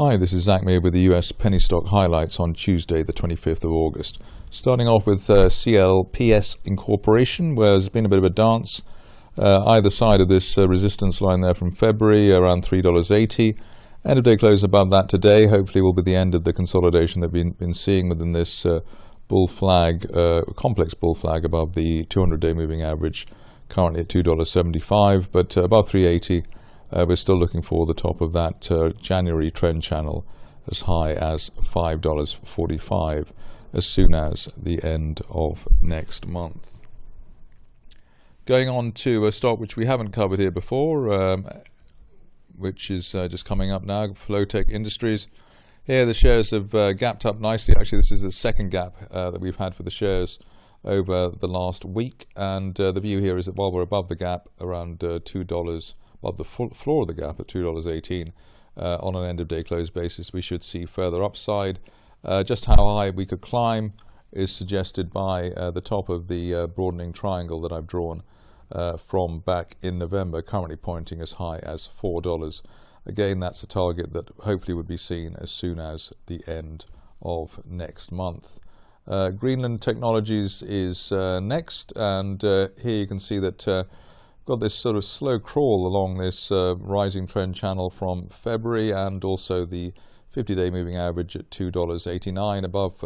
Hi, this is Zak Mir with the US penny stock highlights on Tuesday, the 25th of August. Starting off with CLPS Inc, where there's been a bit of a dance. Either side of this resistance line there from February, around $3.80. End of day close above that today. Hopefully will be the end of the consolidation that we've been seeing within this bull flag, complex bull flag above the 200-day moving average, currently at $2.75, but above $3.80. We're still looking for the top of that January trend channel as high as $5.45 as soon as the end of next month. Going on to a stock which we haven't covered here before, which is just coming up now, Flowtek Industries. Here the shares have gapped up nicely. Actually, this is the second gap that we've had for the shares over the last week, and the view here is that while we're above the gap, around $2, above the floor of the gap at $2.18 on an end of day close basis, we should see further upside. Just how high we could climb is suggested by the top of the broadening triangle that I've drawn from back in November, currently pointing as high as $4. Again, that's a target that hopefully would be seen as soon as the end of next month. Greenland Technologies is next, and here you can see that got this sort of slow crawl along this rising trend channel from February, and also the 50-day moving average at $2.89 above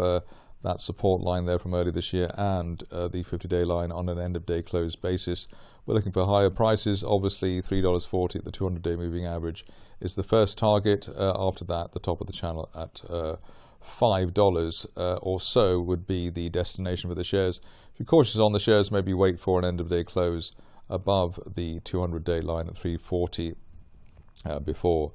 that support line there from early this year, and the 50-day line on an end-of-day close basis. We're looking for higher prices. Obviously, $3.40 at the 200-day moving average is the first target. After that, the top of the channel at $5 or so would be the destination for the shares. If you're cautious on the shares, maybe wait for an end-of-day close above the 200-day line at $3.40 before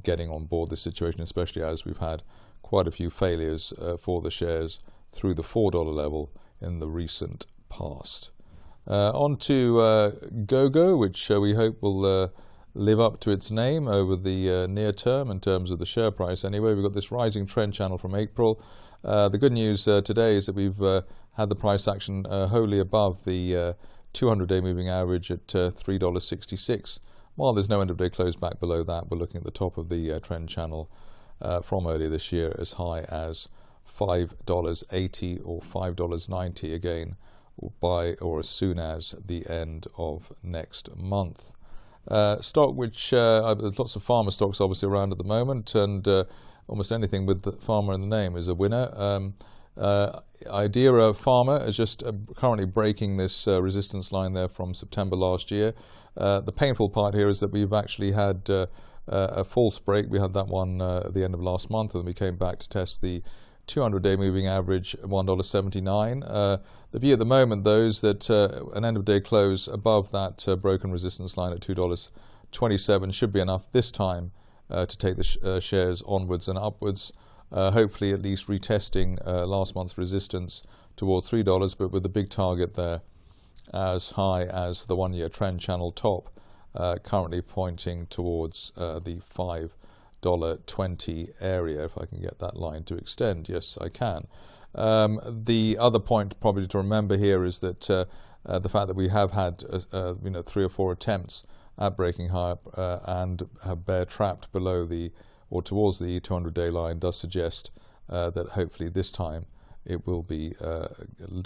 getting on board this situation, especially as we've had quite a few failures for the shares through the $4 level in the recent past. On to Gogo, which we hope will live up to its name over the near term in terms of the share price. Anyway, we've got this rising trend channel from April. The good news today is that we've had the price action wholly above the 200-day moving average at $3.66. While there's no end-of-day close back below that, we're looking at the top of the trend channel from earlier this year as high as $5.80 or $5.90 again, by or as soon as the end of next month. Stock which there's lots of pharma stocks obviously around at the moment, and almost anything with the pharma in the name is a winner. Idera Pharma is just currently breaking this resistance line there from September last year. The painful part here is that we've actually had a false break. We had that one at the end of last month, and we came back to test the 200-day moving average at $1.79. The view at the moment, though, is that an end-of-day close above that broken resistance line at $2.27 should be enough this time to take the shares onwards and upwards. Hopefully at least retesting last month's resistance towards $3, but with a big target there as high as the one-year trend channel top, currently pointing towards the $5.20 area, if I can get that line to extend. Yes, I can. The other point probably to remember here is that the fact that we have had 3 or 4 attempts at breaking higher and have bear trapped below the or towards the 200-day line does suggest that hopefully this time it will be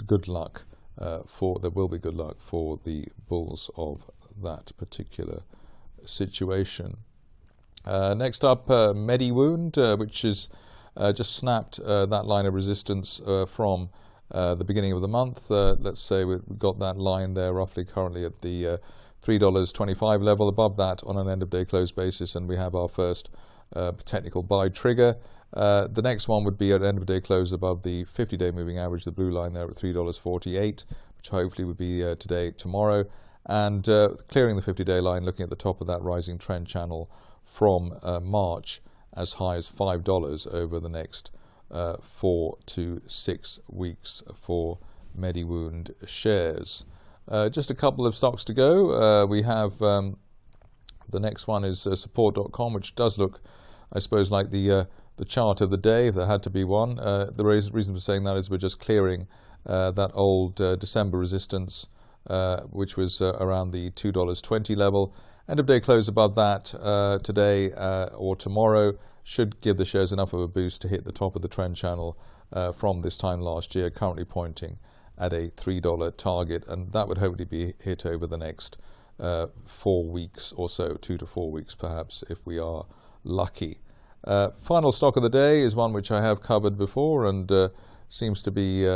good luck there will be good luck for the bulls of that particular situation. Next up, MediWound, which is just snapped that line of resistance from the beginning of the month. Let's say we've got that line there roughly currently at the $3.25 level, above that on an end-of-day close basis, and we have our first technical buy trigger. The next one would be at end of day close above the 50-day moving average, the blue line there at $3.48, which hopefully would be today, tomorrow, and clearing the 50-day line, looking at the top of that rising trend channel from March as high as $5 over the next 4 to 6 weeks for MediWound shares. Just a couple of stocks to go. We have the next one is Supportcom, which does look, I suppose, like the chart of the day, if there had to be one. The reason for saying that is we're just clearing that old December resistance, which was around the $2.20 level. End of day close above that today or tomorrow should give the shares enough of a boost to hit the top of the trend channel from this time last year, currently pointing at a $3 target, and that would hopefully be hit over the next 4 weeks or so, 2 to 4 weeks perhaps, if we are lucky. Final stock of the day is one which I have covered before and seems to be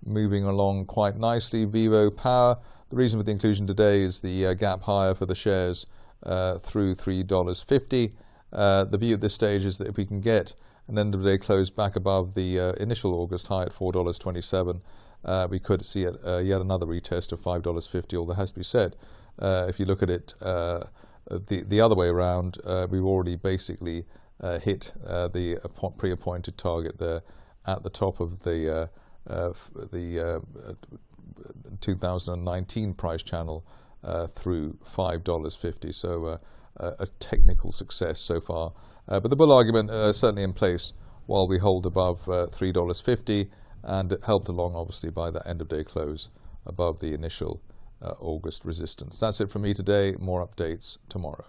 moving along quite nicely, VivoPower. The reason for the inclusion today is the gap higher for the shares through $3.50. The view at this stage is that if we can get an end of the day close back above the initial August high at $4.27, we could see yet another retest of $5.50, although it has to be said, if you look at it the other way around, we've already basically hit the pre-appointed target there at the top of the 2019 price channel through $5.50. So a technical success so far. But the bull argument certainly in place while we hold above $3.50, and helped along obviously by that end of day close above the initial August resistance. That's it from me today. More updates tomorrow.